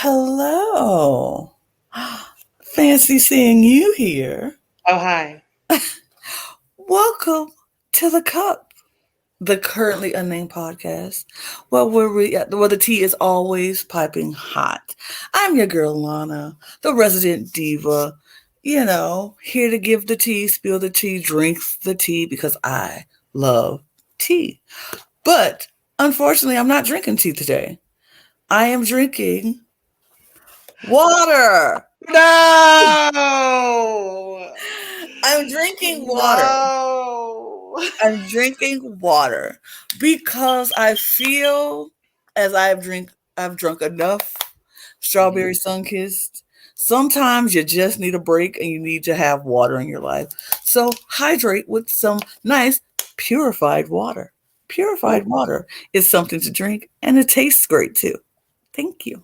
Hello. Fancy seeing you here. Oh, hi. Welcome to the Cup, the Currently Unnamed Podcast, where the tea is always piping hot. I'm your girl, Lana, the resident diva, here to give the tea, spill the tea, drink the tea, because I love tea. But unfortunately, I'm not drinking tea today. I am drinking water. No! I'm drinking water. No! I'm drinking water because I feel as I've drunk enough strawberry sun-kissed. Sometimes you just need a break and you need to have water in your life. So hydrate with some nice purified water. Purified water is something to drink, and it tastes great too. Thank you.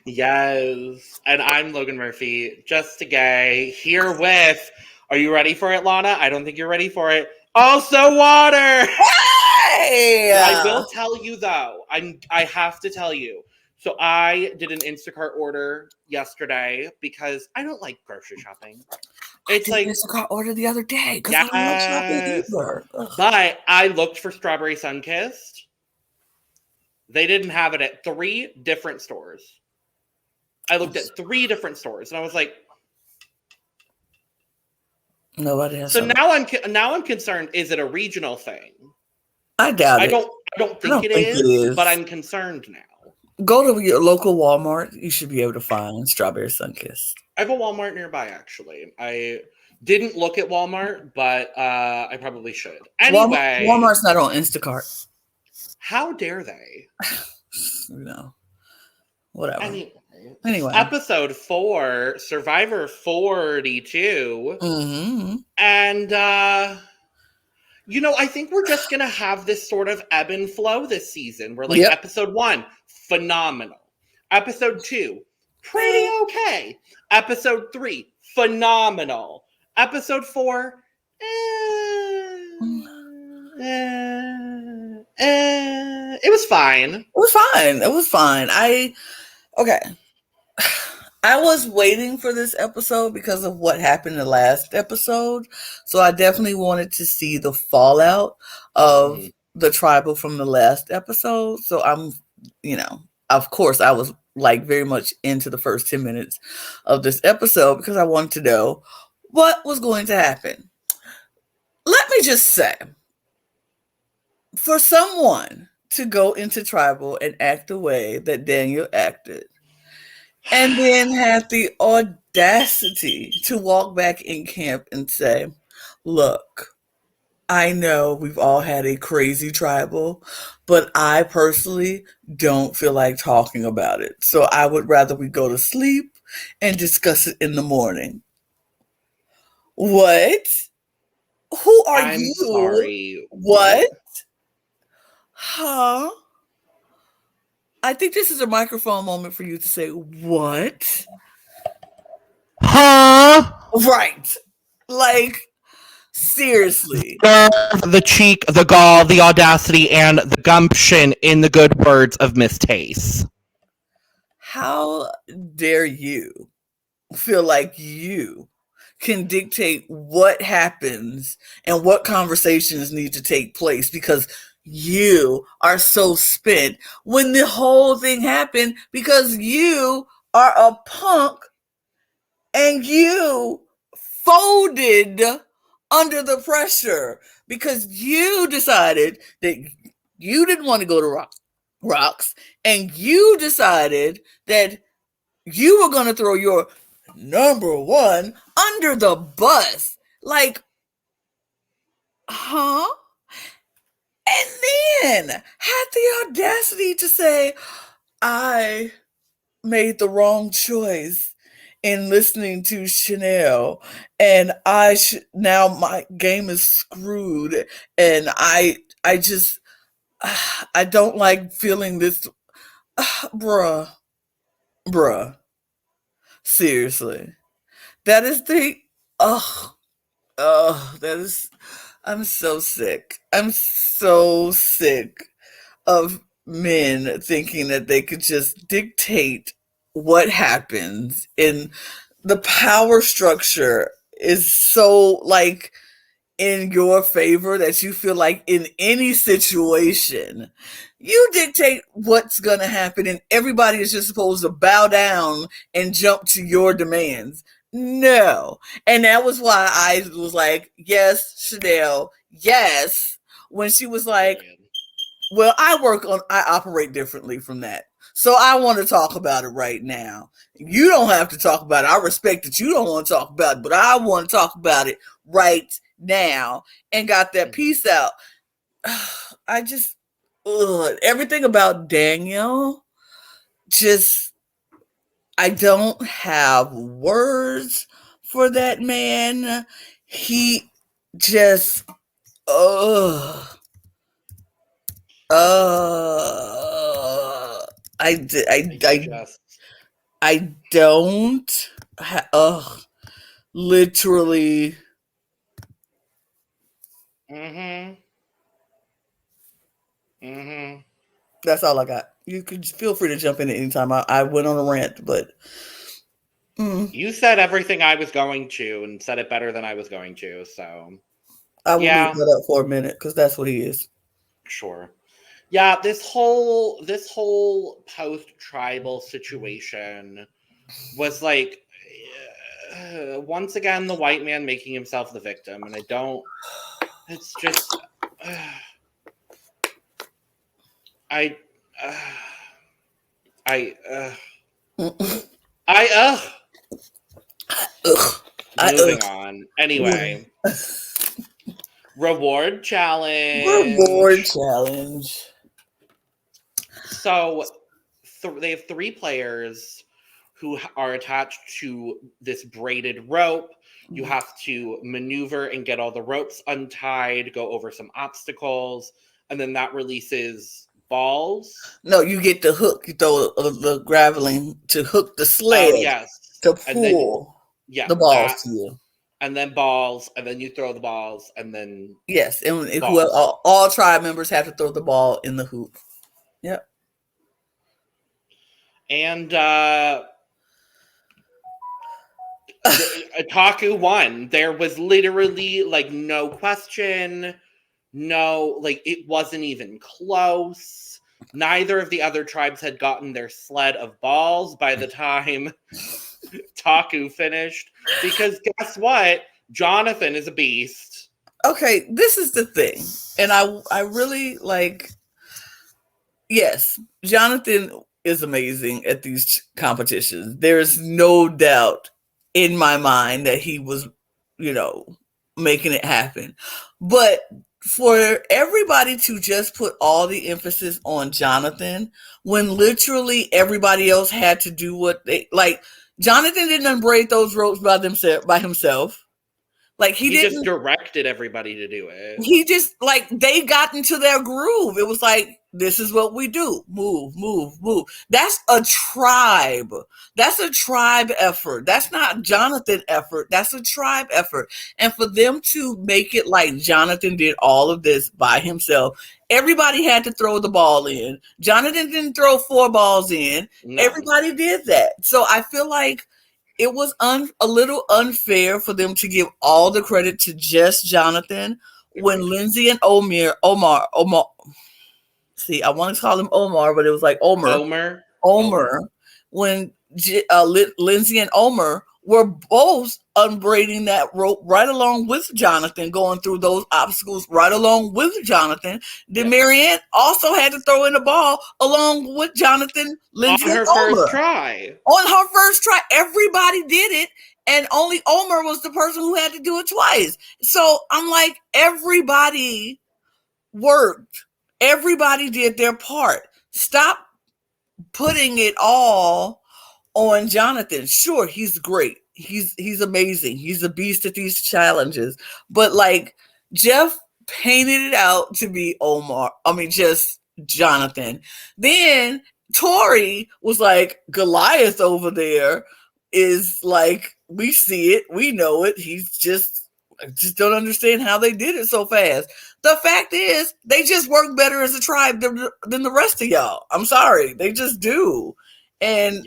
Yes. And I'm Logan Murphy, just a gay, here with, are you ready for it, Lana? I don't think you're ready for it. Also water! Hey! I will tell you, though. I have to tell you. So I did an Instacart order yesterday because I don't like grocery shopping. It's like Instacart order the other day because I don't like shopping either. But I looked for strawberry sun-kissed. They didn't have it at 3 different stores. I looked at 3 different stores, and I was like, nobody has. So now I'm concerned. Is it a regional thing? I doubt it. I don't think it is, but I'm concerned now. Go to your local Walmart. You should be able to find strawberry sun-kissed. I have a Walmart nearby, actually. I didn't look at Walmart, but I probably should. Anyway, Walmart's not on Instacart. How dare they? Whatever. Anyway. Episode 4, Survivor 42. Mm-hmm. And, I think we're just going to have this sort of ebb and flow this season. We're like, Episode 1, phenomenal. Episode 2, pretty okay. Episode 3, phenomenal. Episode 4, it was fine. It was fine. I was waiting for this episode because of what happened in the last episode. So I definitely wanted to see the fallout of the tribal from the last episode. So I'm, of course I was like very much into the first 10 minutes of this episode because I wanted to know what was going to happen. Let me just say, for someone to go into tribal and act the way that Daniel acted, and then have the audacity to walk back in camp and say, look, I know we've all had a crazy tribal, but I personally don't feel like talking about it. So I would rather we go to sleep and discuss it in the morning. What? Who are I'm you? Sorry. What? Huh? I think this is a microphone moment for you to say, what? Huh? Right. Like, seriously. The cheek, the gall, the audacity, and the gumption in the good words of Miss Tace. How dare you feel like you can dictate what happens and what conversations need to take place because you are so spent when the whole thing happened because you are a punk and you folded under the pressure because you decided that you didn't want to go to Rocks and you decided that you were going to throw your number one under the bus. Like, huh? And then had the audacity to say, I made the wrong choice in listening to Chanel, and now my game is screwed, and I just I don't like feeling this, bruh, bruh. Seriously, that is the that is. I'm so sick. I'm so sick of men thinking that they could just dictate what happens, and the power structure is so like in your favor that you feel like in any situation you dictate what's going to happen, and everybody is just supposed to bow down and jump to your demands. No. And that was why I was like, yes, Chanel, yes, when she was like, well, I operate differently from that. So I want to talk about it right now. You don't have to talk about it. I respect that you don't want to talk about it, but I want to talk about it right now, and got that piece out. I just, everything about Daniel, just, I don't have words for that man. He just, ugh. I don't. Literally. That's all I got. You could feel free to jump in at any time. I went on a rant, but you said everything I was going to, and said it better than I was going to. So I will leave that up for a minute because that's what he is. Sure. Yeah, this whole post-tribal situation was like, once again, the white man making himself the victim, and I don't. It's just, moving on. Anyway. Reward challenge. So they have 3 players who are attached to this braided rope. You have to maneuver and get all the ropes untied, go over some obstacles, and then that releases balls. No, you get the hook. You throw the graveling to hook the sled. Oh, yes. To pull the balls to you. And then balls, and then you throw the balls, and then yes, and all tribe members have to throw the ball in the hoop. Yep. And Otaku won. There was literally like no question, it wasn't even close. Neither of the other tribes had gotten their sled of balls by the time Taku finished, because guess what? Jonathan is a beast. Okay, this is the thing, and I really like. Yes, Jonathan is amazing at these competitions. There is no doubt in my mind that he was, making it happen. But for everybody to just put all the emphasis on Jonathan when literally everybody else had to do what they like. Jonathan didn't unbraid those ropes by himself. Like he didn't just directed everybody to do it. He just they got into their groove. It was like, this is what we do. Move, move, move. That's a tribe. That's a tribe effort. That's not Jonathan effort. That's a tribe effort. And for them to make it like Jonathan did all of this by himself, everybody had to throw the ball in. Jonathan didn't throw 4 balls in. No. Everybody did that. So I feel like it was a little unfair for them to give all the credit to just Jonathan when Lindsay and Omar. See, I want to call him Omar, but it was like Omer. When Lindsay and Omer were both unbraiding that rope right along with Jonathan, going through those obstacles right along with Jonathan. Then Marianne also had to throw in the ball along with Jonathan, Lindsay, on her first try. On her first try, everybody did it, And only Omar was the person who had to do it twice. So I'm like, everybody worked. Everybody did their part. Stop putting it all on Jonathan. Sure, he's great. He's amazing. He's a beast at these challenges. But like Jeff painted it out to be just Jonathan. Then Tori was like, Goliath over there is like, we see it, we know it. I just don't understand how they did it so fast. The fact is, they just work better as a tribe than the rest of y'all. I'm sorry. They just do. And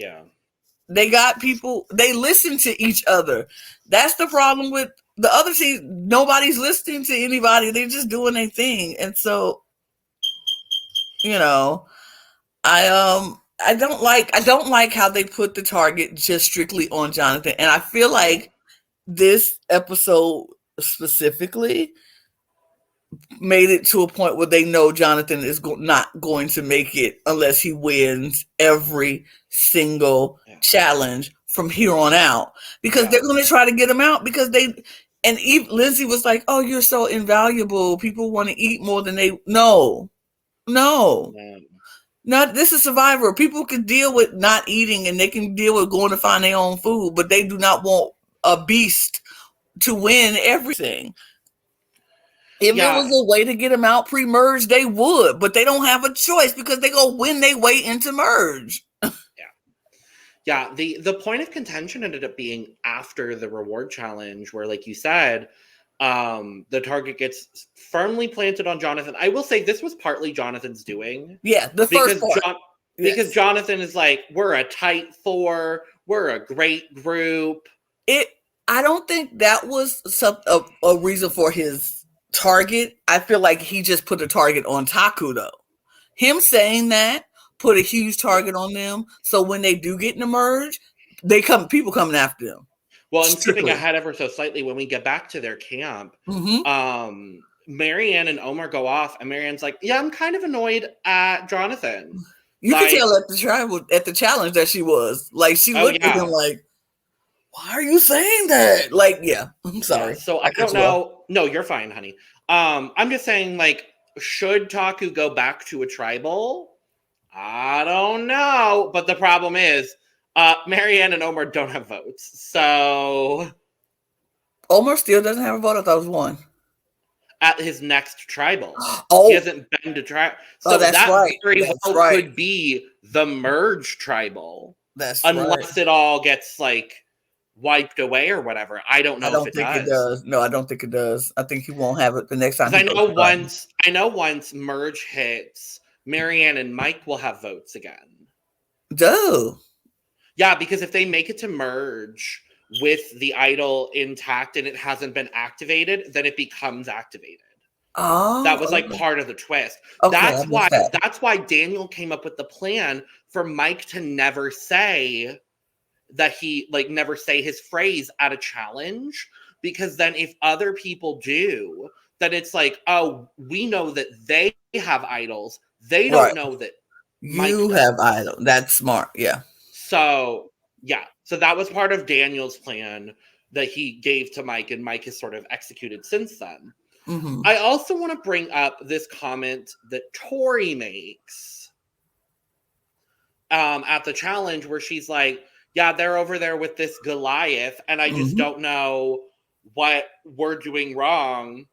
they got people, they listen to each other. That's the problem with the other team. Nobody's listening to anybody. They're just doing their thing. And so, I don't like how they put the target just strictly on Jonathan. And I feel like this episode specifically made it to a point where they know Jonathan is not going to make it unless he wins every single challenge from here on out, because they're going to try to get him out because Lindsay was like, oh, you're so invaluable. People want to eat more than no, this is Survivor. People can deal with not eating and they can deal with going to find their own food, but they do not want a beast to win everything. If it was a way to get them out pre-merge, they would, but they don't have a choice because they go win their way into merge. The point of contention ended up being after the reward challenge, where, like you said, the target gets firmly planted on Jonathan. I will say this was partly Jonathan's doing. Yeah, first part. Because Jonathan is like, we're a tight four, we're a great group. I don't think that was a reason for his target. I feel like he just put a target on Taku, though. Him saying that put a huge target on them. So when they do get in the merge, people coming after them. Well, and skipping ahead ever so slightly, when we get back to their camp, Marianne and Omar go off, and Marianne's like, yeah, I'm kind of annoyed at Jonathan. You can tell at the challenge that she was. Like, she looked at him like, why are you saying that? Like, I'm sorry. So I don't know. No, you're fine, honey. I'm just saying, like, should Taku go back to a tribal? I don't know. But the problem is, Marianne and Omar don't have votes. So Omar still doesn't have a vote. I thought it was one. At his next tribal. Oh. He hasn't been to tribal. So that very well could be the merge tribal. Unless it all gets, like, wiped away or whatever. I don't know if it does. No, I don't think it does. I think he won't have it the next time. I know once merge hits, Marianne and Mike will have votes again. Duh. Yeah, because if they make it to merge with the idol intact and it hasn't been activated, then it becomes activated. Oh, that was like part of the twist. Okay, that's why Daniel came up with the plan for Mike to never say that never say his phrase at a challenge, because then if other people do, then it's like, oh, we know that they have idols. They don't know that you have idols. That's smart. Yeah. So that was part of Daniel's plan that he gave to Mike, and Mike has sort of executed since then. Mm-hmm. I also want to bring up this comment that Tori makes at the challenge, where she's like, yeah, they're over there with this Goliath, and I just don't know what we're doing wrong.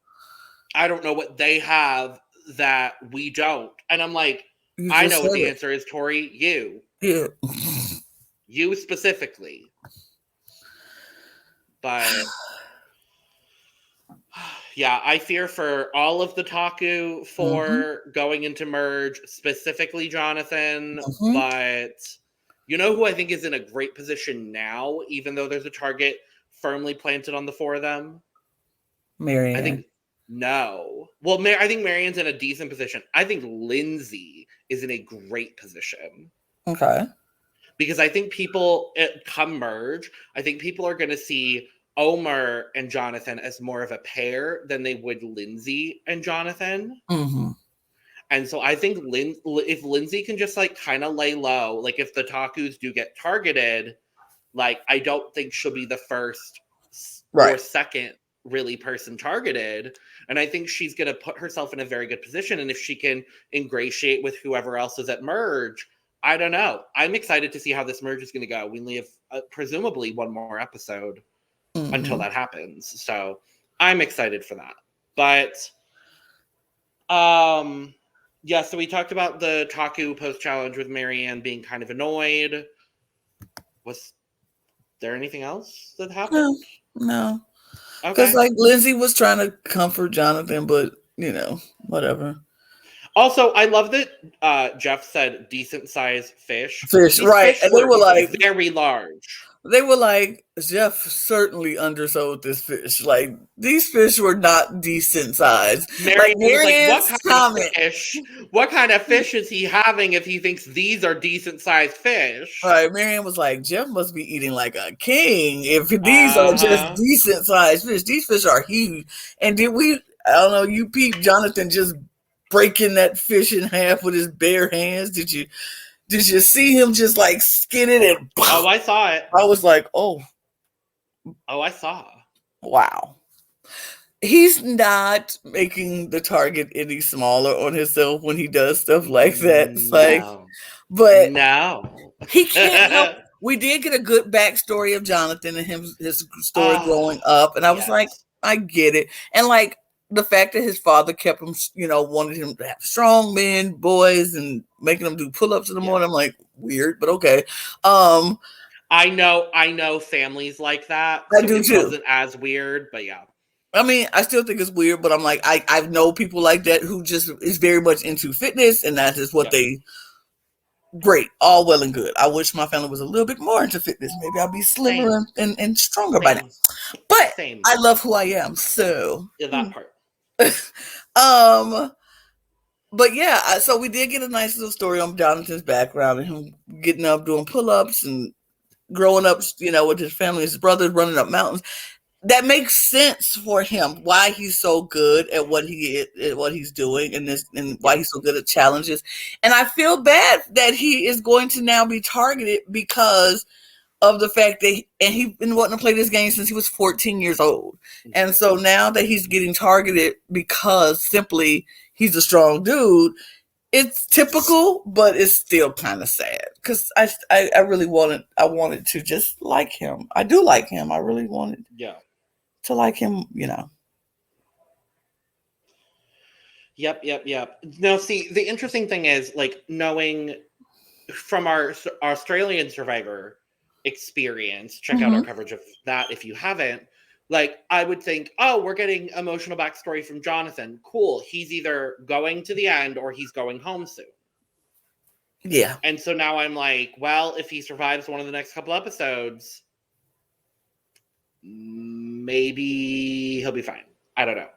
I don't know what they have that we don't. And I'm like, I know what the answer is, Tori. You. Yeah. You specifically. But yeah, I fear for all of the Taku for going into merge, specifically Jonathan. But you know who I think is in a great position now, even though there's a target firmly planted on the four of them? Marianne. I think no. Well, I think Marianne's in a decent position. I think Lindsay is in a great position. Okay. Because I think people come merge, I think people are going to see Omar and Jonathan as more of a pair than they would Lindsay and Jonathan. Mm-hmm. And so I think if Lindsay can just like kind of lay low, like if the Takus do get targeted, Like, I don't think she'll be the first Right. or second really person targeted. And I think she's going to put herself in a very good position. And if she can ingratiate with whoever else is at merge, I don't know. I'm excited to see how this merge is going to go. We only have presumably one more episode until that happens. So I'm excited for that. But yeah, so we talked about the Taku post challenge with Marianne being kind of annoyed. Was there anything else that happened? No. Okay. Because like Lindsay was trying to comfort Jonathan, but you know, whatever. Also, I love that Jeff said decent sized fish. Fish, These right? fish And they were like very large. They were like, Jeff certainly undersold this fish. Like, these fish were not decent size. Like, Marianne was like, Marianne's comment. What kind of fish is he having if he thinks these are decent sized fish? Right, Marianne was like, Jeff must be eating like a king if these are just decent sized fish. These fish are huge. And did we, I don't know, you peeped Jonathan just breaking that fish in half with his bare hands? Did you see him just like skin it and oh, I saw it. I was like, oh, I saw. Wow. He's not making the target any smaller on himself when he does stuff like that. It's like, but no, he can't help. We did get a good backstory of Jonathan and his story growing up, and I was like, I get it, and like the fact that his father kept him, wanted him to have strong men, boys, and making them do pull-ups in the morning. I'm like, weird, but okay. I know families like that. I do too. It wasn't as weird, but yeah. I mean, I still think it's weird, but I'm like, I know people like that who just is very much into fitness, and that is what they. Great, all well and good. I wish my family was a little bit more into fitness. Maybe I'll be slimmer and stronger by now. But I love who I am, so that part. But yeah, so we did get a nice little story on Jonathan's background and him getting up, doing pull-ups and growing up, with his family, his brothers running up mountains. That makes sense for him, why he's so good at what he's doing and why he's so good at challenges. And I feel bad that he is going to now be targeted because of the fact that he's been wanting to play this game since he was 14 years old. And so now that he's getting targeted because simply he's a strong dude, it's typical, but it's still kind of sad because I really wanted to just like him. I do like him. I really wanted to like him, Yep. No, see, the interesting thing is, like, knowing from our Australian Survivor experience, check out our coverage of that if you haven't. Like, I would think, oh, we're getting emotional backstory from Jonathan. Cool. He's either going to the end or he's going home soon. Yeah. And so now I'm like, well, if he survives one of the next couple episodes, maybe he'll be fine. I don't know.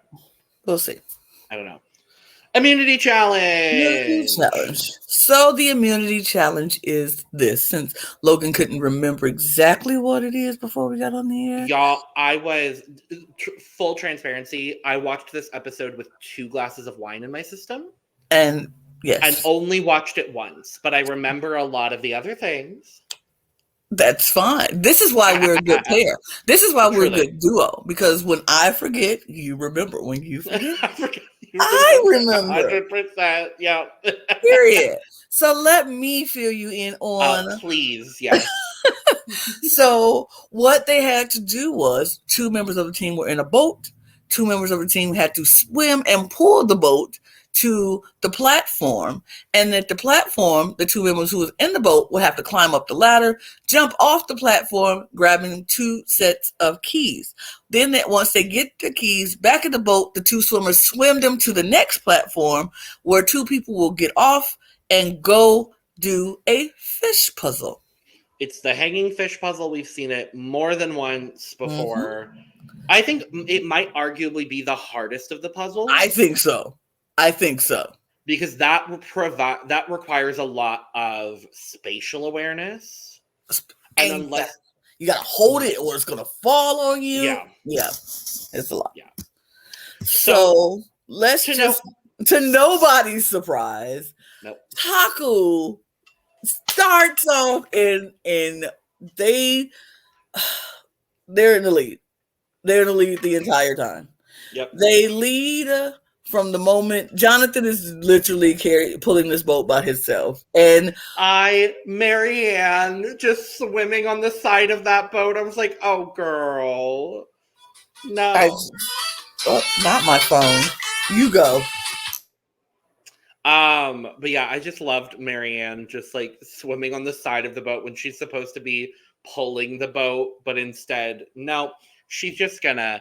We'll see. I don't know. Immunity challenge. So the immunity challenge is this, since Logan couldn't remember exactly what it is before we got on the air. Y'all, I was, full transparency, I watched this episode with 2 glasses of wine in my system. And yes. And only watched it once, but I remember a lot of the otother things. That's fine. This is why we're a good pair. This is why we're a good duo. Because when I forget, you remember. When you forget, I remember. 100%. Yeah. Period. So let me fill you in on. Please, yes. So what they had to do was 2 members of the team were in a boat. 2 members of the team had to swim and pull the boat to the platform, and at the platform, the 2 members who was in the boat will have to climb up the ladder, jump off the platform, grabbing 2 sets of keys. Then that once they get the keys back in the boat, the 2 swimmers swim them to the next platform where 2 people will get off and go do a fish puzzle. It's the hanging fish puzzle. We've seen it more than once before. I think it might arguably be the hardest of the puzzles. I think so. Because that requires a lot of spatial awareness. And unless you gotta hold it or it's gonna fall on you. Yeah. It's a lot. Yeah. So let's to nobody's surprise, nope. Taku starts off in they're in the lead. They're in the lead the entire time. Yep. They lead from the moment Jonathan is literally pulling this boat by himself. And Marianne just swimming on the side of that boat. I was like, oh, girl. No. Not my phone. You go. But yeah, I just loved Marianne just like swimming on the side of the boat when she's supposed to be pulling the boat, but instead, no, she's just gonna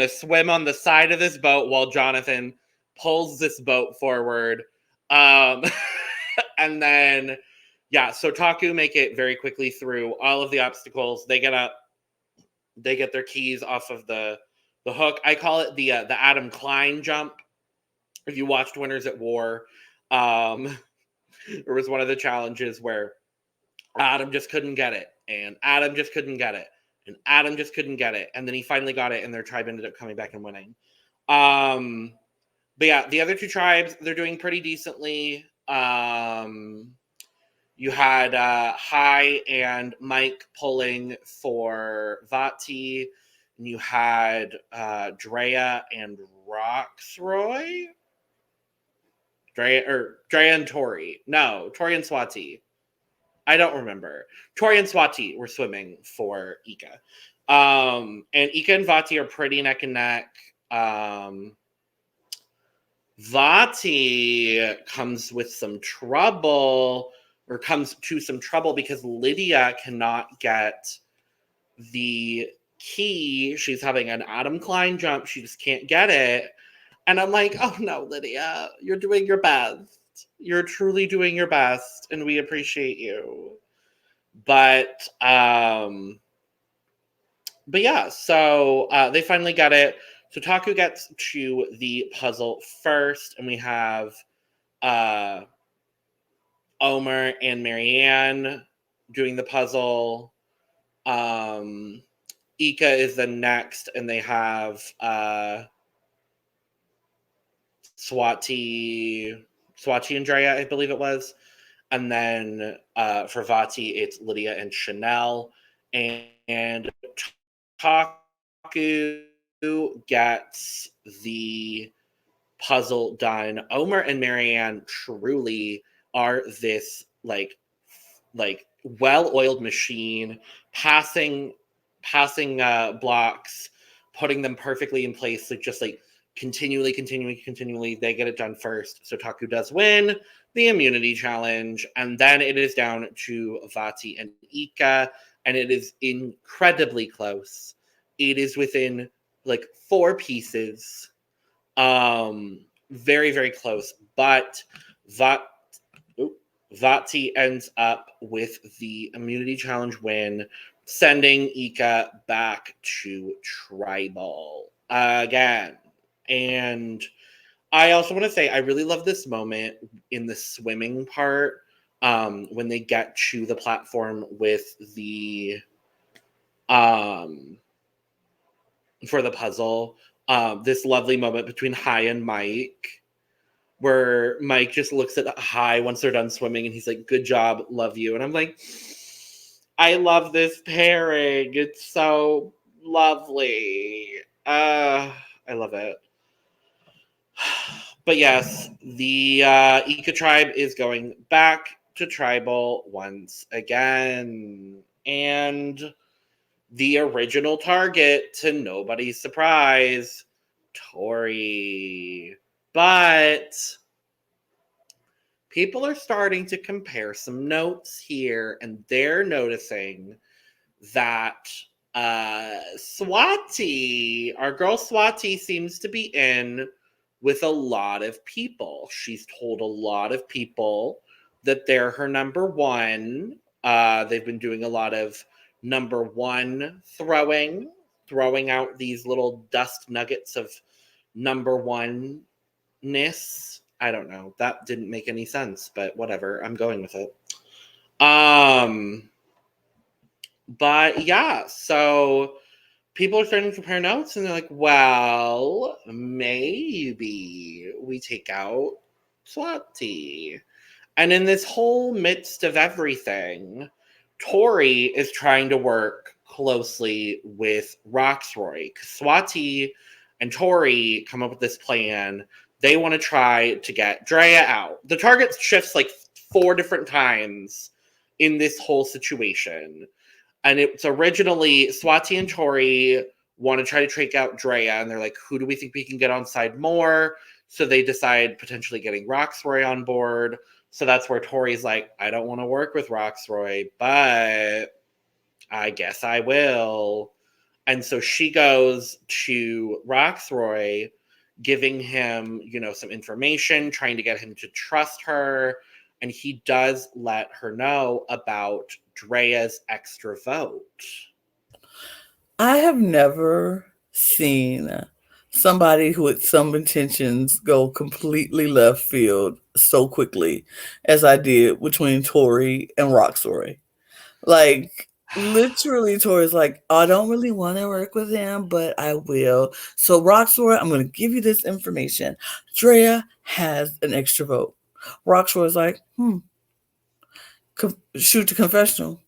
swim on the side of this boat while Jonathan pulls this boat forward. And then yeah, so Taku make it very quickly through all of the obstacles. They get their keys off of the hook. I call it the Adam Klein jump. If you watched Winners at War, there was one of the challenges where Adam just couldn't get it, and Adam just couldn't get it, and Adam just couldn't get it, and then he finally got it, and their tribe ended up coming back and winning. But yeah, the other two tribes, they're doing pretty decently. You had Hai and Mike pulling for Vati, and you had Drea and Roxroy. Drea and Tori. No, Tori and Swati. I don't remember. Tori and Swati were swimming for Ika. And Ika and Vati are pretty neck and neck. Vati comes to some trouble because Lydia cannot get the key. She's having an Adam Klein jump. She just can't get it. And I'm like, oh no, Lydia, you're doing your best. You're truly doing your best, and we appreciate you. But yeah, so they finally got it. So Taku gets to the puzzle first, and we have Omer and Marianne doing the puzzle. Ika is the next, and they have Swati and Drea, I believe it was. And then for Vati, it's Lydia and Chanel. And Taku gets the puzzle done. Omer and Marianne truly are this like well-oiled machine, passing blocks, putting them perfectly in place, like just like continually, they get it done first. So Taku does win the immunity challenge, and then it is down to Vati and Ika, and it is incredibly close. It is within like 4 pieces. Very, very close. But Vati ends up with the immunity challenge win, sending Ika back to tribal again. And I also want to say I really love this moment in the swimming part when they get to the platform with the for the puzzle. This lovely moment between Hai and Mike, where Mike just looks at Hai once they're done swimming, and he's like, "Good job, love you." And I'm like, I love this pairing. It's so lovely. I love it. But yes, the Ika tribe is going back to tribal once again. And the original target, to nobody's surprise, Tori. But people are starting to compare some notes here, and they're noticing that Swati, our girl Swati, seems to be in with a lot of people. She's told a lot of people that they're her number one. They've been doing a lot of number one throwing out these little dust nuggets of number one-ness. I don't know. That didn't make any sense, but whatever. I'm going with it. But yeah, so people are starting to compare notes, and they're like, well, maybe we take out Swati. And in this whole midst of everything, Tori is trying to work closely with Roxroy. Swati and Tori come up with this plan. They want to try to get Drea out. The target shifts like 4 different times in this whole situation. And it's originally Swati and Tori want to try to track out Drea, and they're like, who do we think we can get on side more? So they decide potentially getting Roxroy on board. So that's where Tori's like, I don't want to work with Roxroy, but I guess I will. And so she goes to Roxroy, giving him, some information, trying to get him to trust her. And he does let her know about Drea's extra vote. I have never seen somebody who with some intentions go completely left field so quickly as I did between Tori and Roxroy. Like, literally, Tori's like, I don't really want to work with him, but I will. So, Roxroy, I'm going to give you this information. Drea has an extra vote. Roxroy's like, shoot the confessional.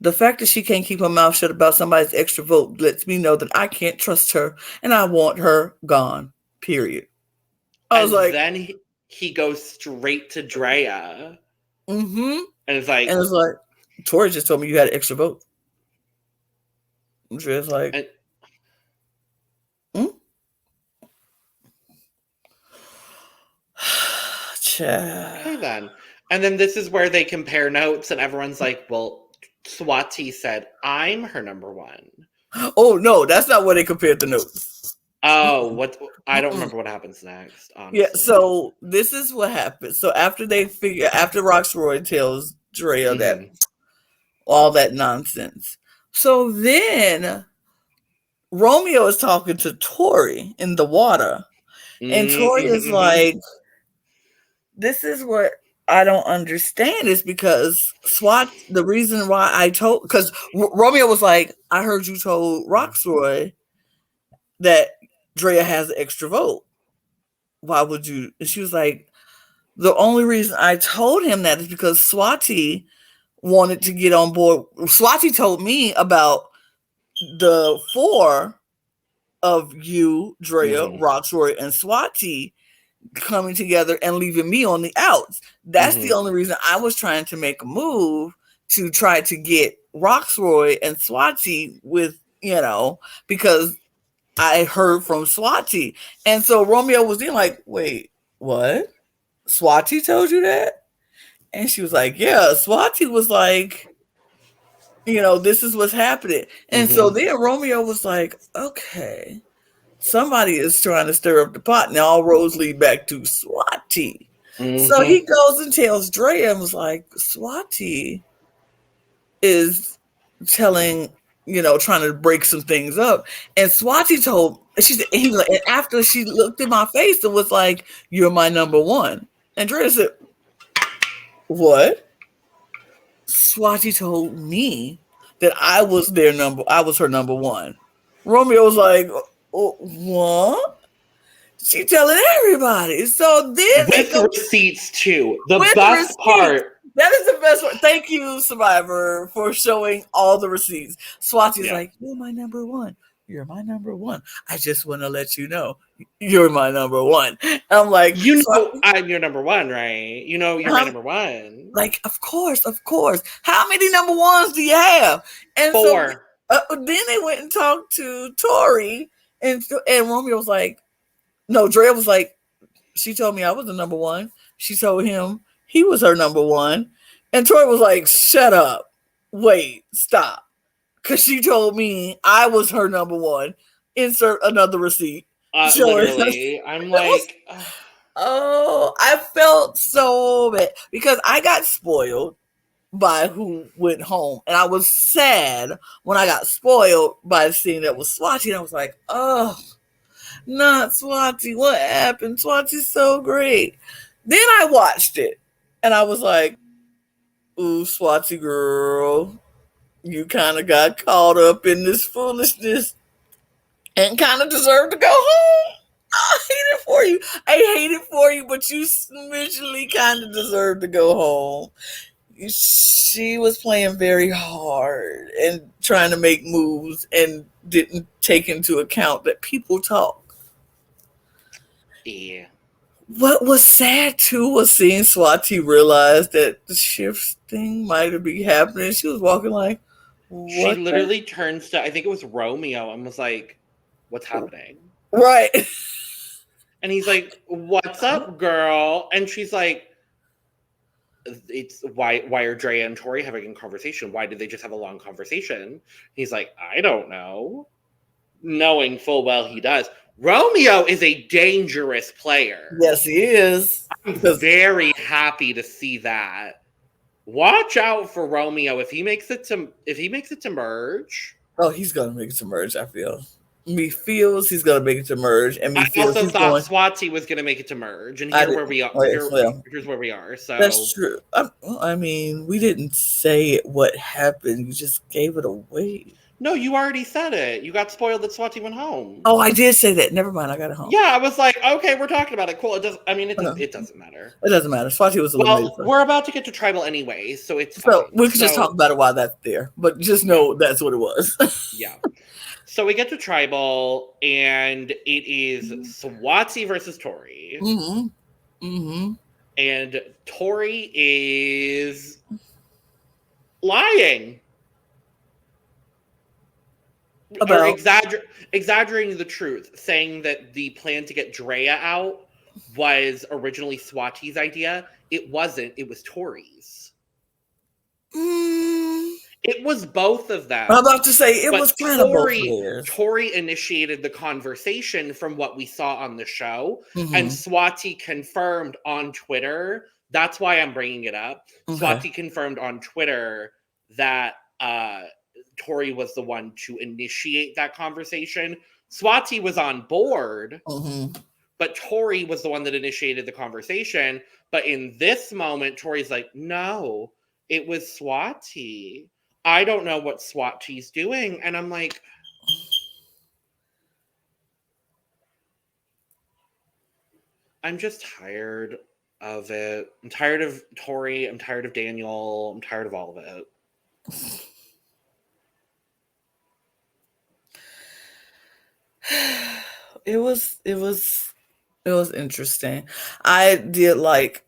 The fact that she can't keep her mouth shut about somebody's extra vote lets me know that I can't trust her and I want her gone, period. I was like... then he goes straight to Drea. Mm-hmm. And it's like... Tori just told me you had an extra vote. And Drea's like... Okay, then. And then this is where they compare notes, and everyone's like, well... Swati said, I'm her number one. Oh, no, that's not where they compared the notes. Oh, what? I don't remember what happens next, honestly. Yeah, so this is what happens. So after Roxroy tells Drea that all that nonsense. So then Romeo is talking to Tori in the water. And Tori is like, this is what I don't understand is because the reason why because Romeo was like, I heard you told Roxroy that Drea has an extra vote. Why would you? And she was like, the only reason I told him that is because Swati wanted to get on board. Swati told me about the 4 of you, Drea, Roxroy, and Swati coming together and leaving me on the outs. That's the only reason I was trying to make a move to try to get Roxroy and Swati with, because I heard from Swati. And so Romeo was then like, wait, what? Swati told you that? And she was like, yeah. Swati was like, this is what's happening. And so then Romeo was like, okay, somebody is trying to stir up the pot. Now all roads lead back to Swati. So he goes and tells Drea and was like, Swati is telling, trying to break some things up. And Swati and after she looked in my face and was like, you're my number one. And Drea said, what? Swati told me that I was her number one. Romeo was like, oh, what? She telling everybody. So then with receipts too. The best part. That is the best part. Thank you, Survivor, for showing all the receipts. Swati's like, you're my number one. You're my number one. I just want to let you know you're my number one. I'm like, I'm your number one, right? You're my number one. Like, of course. How many number ones do you have? And 4. So then they went and talked to Tori, and Romeo was like, no, Drea was like, she told me I was the number one. She told him he was her number one. And Tori was like, shut up. Wait, stop. Because she told me I was her number one. Insert another receipt. Literally. I'm like... Oh, I felt so bad. Because I got spoiled by who went home. And I was sad when I got spoiled by the scene that was Swati. And I was like, oh, not Swati. What happened? Swati's so great. Then I watched it. And I was like, ooh, Swati girl. You kind of got caught up in this foolishness and kind of deserve to go home. I hate it for you, but you smidgely kind of deserve to go home. she was playing very hard and trying to make moves and didn't take into account that people talk. Yeah. What was sad too was seeing Swati realize that the shift thing might be happening. She was walking like, She what? literally turns to, I think it was Romeo, and was like, "What's happening?" Right. And he's like, "What's up, girl?" And she's like, "It's why are Drea and Tori having a conversation? Why did they just have a long conversation?" He's like, "I don't know," knowing full well he does. Romeo is a dangerous player. Yes, he is. I'm very happy to see that. Watch out for Romeo if he makes it to merge. Oh, he's gonna make it to merge. I feel. Me feels he's gonna make it to merge, and me I feels also he's thought going. Swati was going to make it to merge, and I here did. where we are. Well, Here's where we are. So that's true. I mean, we didn't say what happened. You just gave it away. no, you already said it. You got spoiled that Swati went home. Oh, I did say that. Never mind. I got it home. Yeah, I was like, okay, we're talking about it. Cool. It doesn't. I mean, it doesn't matter. It doesn't matter. Swati was eliminated. Well, we're about to get to tribal anyway, so it's so fine. we can just talk about it while that's there. But just know that's what it was. Yeah. So we get to tribal, and it is Swati versus Tori. Mm-hmm. Mm-hmm. And Tori is lying. Or exaggerating the truth, saying that the plan to get Drea out was originally Swati's idea. It wasn't. It was Tori's. It was both of them. I'm about to say it was kind of both theirs. Tori initiated the conversation from what we saw on the show, and Swati confirmed on Twitter. That's why I'm bringing it up. Okay. Swati confirmed on Twitter that Tori was the one to initiate that conversation. Swati was on board, but Tori was the one that initiated the conversation. But in this moment, Tori's like, no, it was Swati. I don't know what Swati's doing. And I'm like, I'm just tired of it. I'm tired of Tori. I'm tired of Daniel. I'm tired of all of it. It was interesting. I did like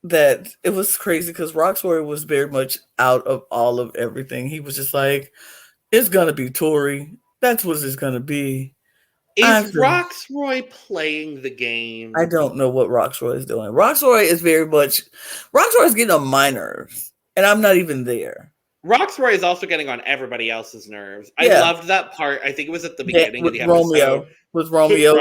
that. It was crazy because Roxroy was very much out of all of everything. He was just like, it's gonna be Tori. That's what it's gonna be. Is Roxroy playing the game? I don't know what Roxroy is doing. Roxroy is getting on my nerves, and I'm not even there. Roxroy is also getting on everybody else's nerves. I loved that part. I think it was at the beginning of the episode. With Romeo.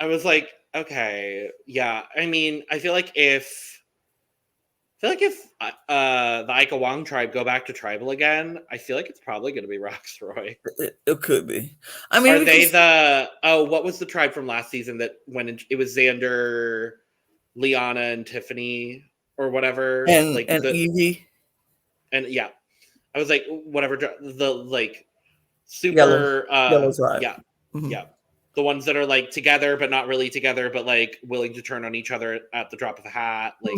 I was like, okay, yeah. I mean, I feel like if the Ika Wong tribe go back to tribal again, I feel like it's probably going to be Roxroy. It could be. I mean, are they what was the tribe from last season that went? It was Xander, Liana, and Tiffany, or whatever, and Evie. And yeah, I was like, whatever, the like super yellow tribe. Yeah. Mm-hmm. Yeah. The ones that are like together but not really together, but like willing to turn on each other at the drop of a hat. Like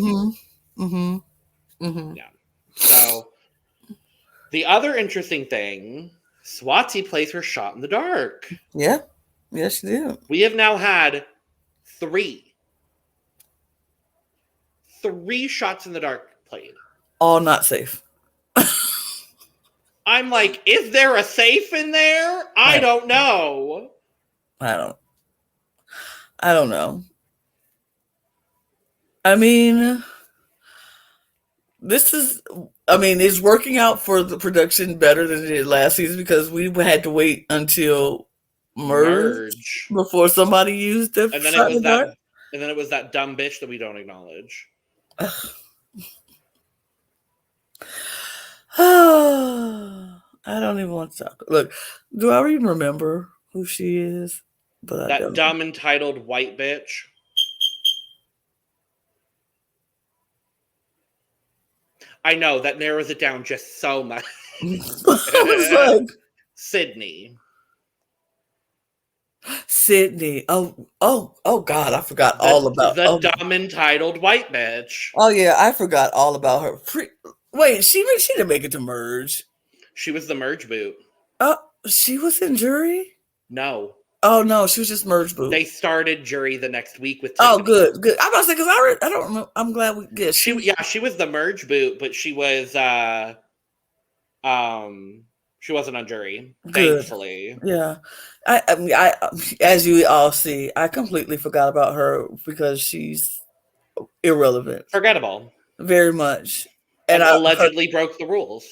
yeah. So the other interesting thing, Swati plays her shot in the dark. Yeah. Yes, she did. We have now had 3 shots in the dark played. All not safe. I'm like, is there a safe in there? I don't know. I don't know. I mean, it's working out for the production better than it did last season because we had to wait until merge before somebody used it. And then it was that dumb bitch that we don't acknowledge. I don't even want to talk. Look, do I even remember who she is? But that dumb entitled white bitch. I know that narrows it down just so much. I was like, Sydney. Sydney. Oh God, I forgot all about. The dumb entitled white bitch. Oh yeah, I forgot all about her. Wait, she didn't make it to merge. She was the merge boot. Oh, she was in jury. No. Oh no, she was just merge boot. They started jury the next week with Tiffany. Tiffany. Oh, good. I'm about to say because I don't remember. I'm glad we did. She was the merge boot, but she was she wasn't on jury. Good. Thankfully. Yeah, I mean, as you all see, I completely forgot about her because she's irrelevant, forgettable, very much, and allegedly broke the rules.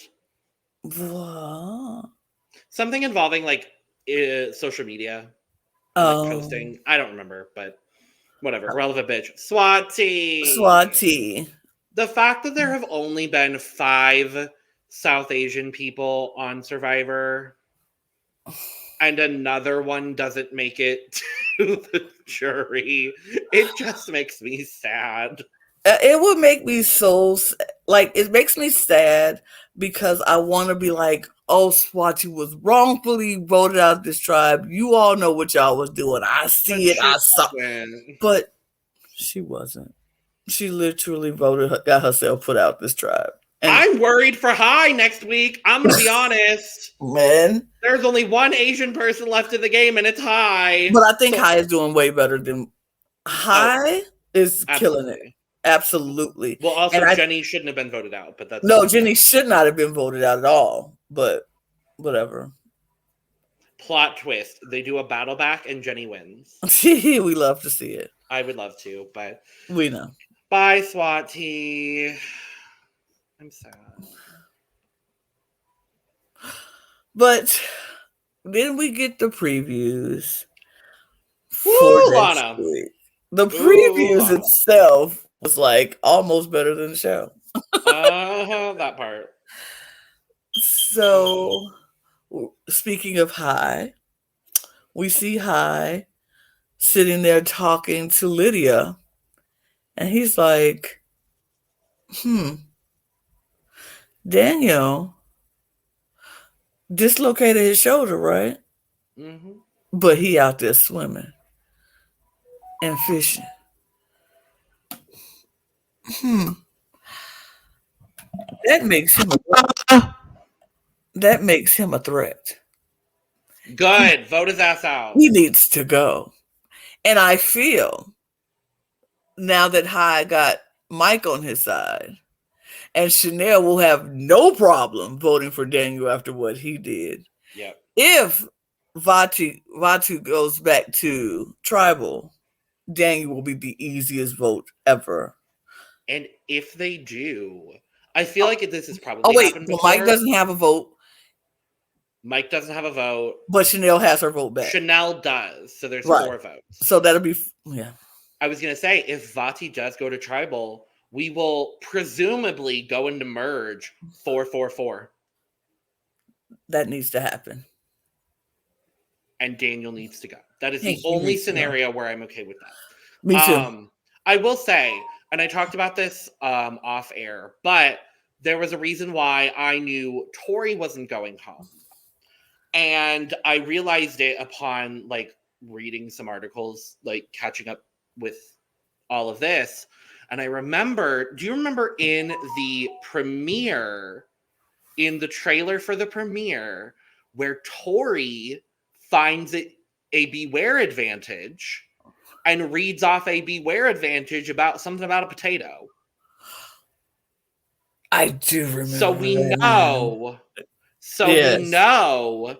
What? Something involving like social media, like posting. I don't remember, but whatever. Relevant bitch. Swati. The fact that there have only been 5 South Asian people on Survivor and another one doesn't make it to the jury, it just makes me sad. It would make me so, like, it makes me sad because I want to be like, oh, Swati was wrongfully voted out of this tribe. You all know what y'all was doing. I see it. I saw it. But she wasn't. She literally got herself put out this tribe. And I'm worried for Hai next week. I'm going to be honest. Man. There's only one Asian person left in the game, and it's Hai. But I think Hai is doing way better than... Hai is killing it. Absolutely. Well, also, Jenny shouldn't have been voted out, but that's... No, Jenny should not have been voted out at all, but whatever. Plot twist. They do a battle back, and Jenny wins. We love to see it. I would love to, but... We know. Bye, Swati. I'm sad. But then we get the previews for Lana. Week. The previews itself was like almost better than the show. That part. So, speaking of Hai, we see Hai sitting there talking to Lydia, and he's like, Daniel dislocated his shoulder, right? Mm-hmm. But he out there swimming and fishing. That makes him a threat. Good. Vote his ass out. He needs to go. And I feel now that Hai got Mike on his side, and Chanel will have no problem voting for Daniel after what he did. Yep. If Vatu goes back to tribal, Daniel will be the easiest vote ever. And if they do, I feel like this is probably. Oh wait, well, Mike doesn't have a vote. Mike doesn't have a vote, but Chanel has her vote back. Chanel does, so there's 4 votes. So that'll be I was gonna say if Vati does go to tribal, we will presumably go into merge 4-4-4. That needs to happen. And Daniel needs to go. That is the only scenario where I'm okay with that. Me too. I will say, and I talked about this off air, but there was a reason why I knew Tori wasn't going home. And I realized it upon like reading some articles, like catching up with all of this. And I remember, do you remember in the premiere, in the trailer for the premiere, where Tori finds a beware advantage and reads off a beware advantage about something about a potato? I do remember. So we know. We know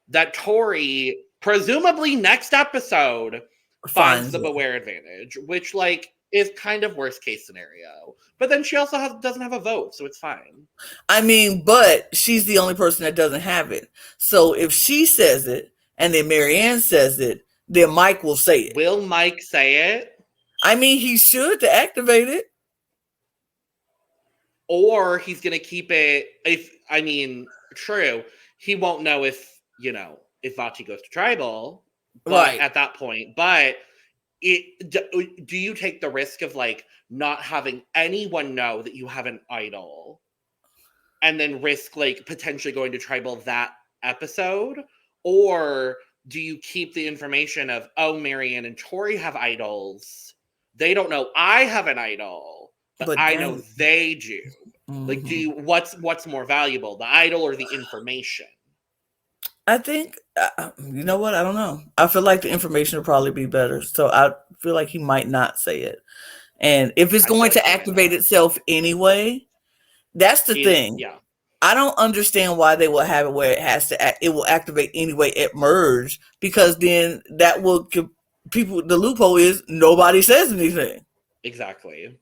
that Tori, presumably next episode, finds the beware advantage, which like is kind of worst case scenario. But then she also doesn't have a vote, so it's fine. I mean, but she's the only person that doesn't have it. So if she says it and then Marianne says it, then Mike will say it. Will Mike say it? I mean, he should to activate it. Or he's going to keep it. True. He won't know if Vati goes to tribal, but at that point. But do you take the risk of like not having anyone know that you have an idol, and then risk like potentially going to tribal that episode, or do you keep the information of, oh, Marianne and Tori have idols? They don't know I have an idol, but I know they do. Like, do you, what's more valuable, the idol or the information? I think, you know what? I don't know. I feel like the information would probably be better. So I feel like he might not say it. And if it's going to activate itself anyway, that's the thing. Yeah. I don't understand why they will have it where it will activate anyway at merge, because then that will give people, the loophole is nobody says anything. Exactly.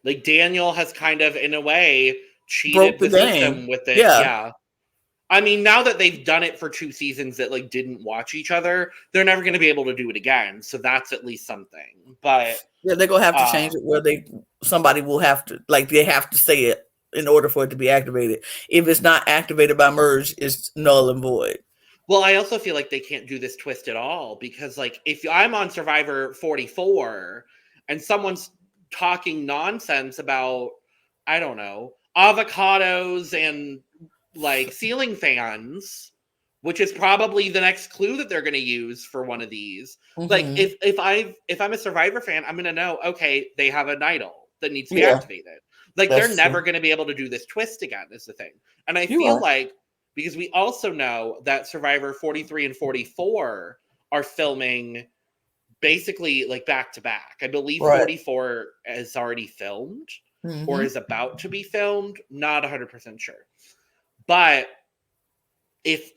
Like Daniel has kind of, in a way, cheated the system with it. Yeah. I mean, now that they've done it for 2 seasons that like didn't watch each other, they're never going to be able to do it again. So that's at least something. But yeah, they're gonna have to change it where somebody will have to, like, they have to say it in order for it to be activated. If it's not activated by merge, it's null and void. Well, I also feel like they can't do this twist at all, because like if I'm on Survivor 44 and someone's talking nonsense about, I don't know, avocados and like ceiling fans, which is probably the next clue that they're going to use for one of these. Like if I'm a Survivor fan, I'm going to know, okay, they have an idol that needs to be activated. Like they're never going to be able to do this twist again, is the thing. And I feel like, because we also know that Survivor 43 and 44 are filming basically like back to back. I believe 44 is already filmed or is about to be filmed. Not 100% sure. But if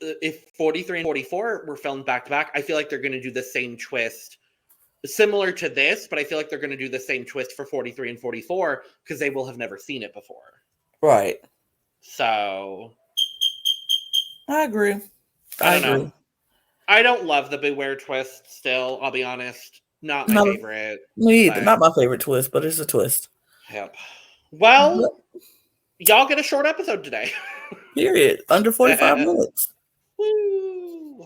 43 and 44 were filmed back to back, I feel like they're going to do the same twist, similar to this, but I feel like they're going to do the same twist for 43 and 44 because they will have never seen it before. Right. So I agree. I don't know. I don't love the Beware twist still, I'll be honest. Not my favorite. Me either. Not my favorite twist, but it's a twist. Yep. Well, y'all get a short episode today. Period. Under 45 minutes. Woo.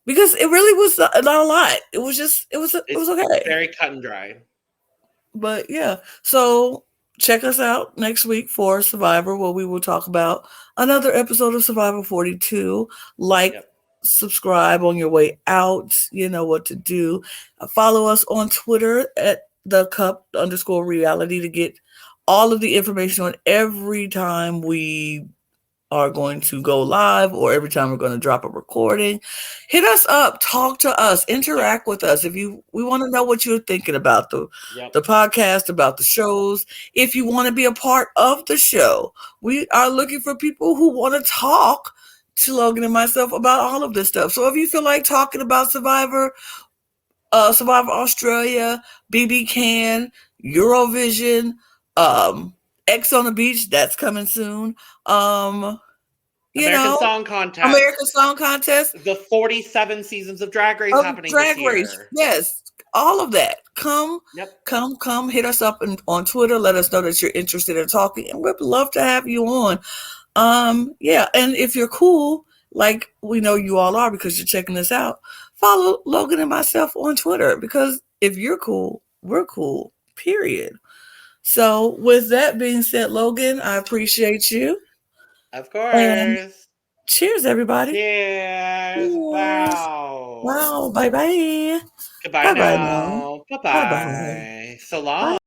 Because it really was not a lot. It was just, it was okay. Very cut and dry. But yeah. So check us out next week for Survivor, where we will talk about another episode of Survivor 42. Subscribe on your way out. You know what to do. Follow us on Twitter at @thecup_reality to get all of the information on every time we are going to go live or every time we're going to drop a recording. Hit us up, talk to us, interact with us. We want to know what you're thinking about the podcast, about the shows. If you want to be a part of the show, we are looking for people who want to talk to Logan and myself about all of this stuff. So if you feel like talking about Survivor Australia, BB Can, Eurovision, X on the Beach, that's coming soon. American Song Contest. The 47 seasons of Drag Race happening this year. Yes, all of that. Come hit us up on Twitter. Let us know that you're interested in talking, and we'd love to have you on. And if you're cool, like we know you all are because you're checking this out, follow Logan and myself on Twitter, because if you're cool, we're cool, period. So with that being said, Logan, I appreciate you. Of course. And cheers, everybody. Cheers. Wow. Wow. Bye-bye. Goodbye now. Bye-bye. So long. Bye.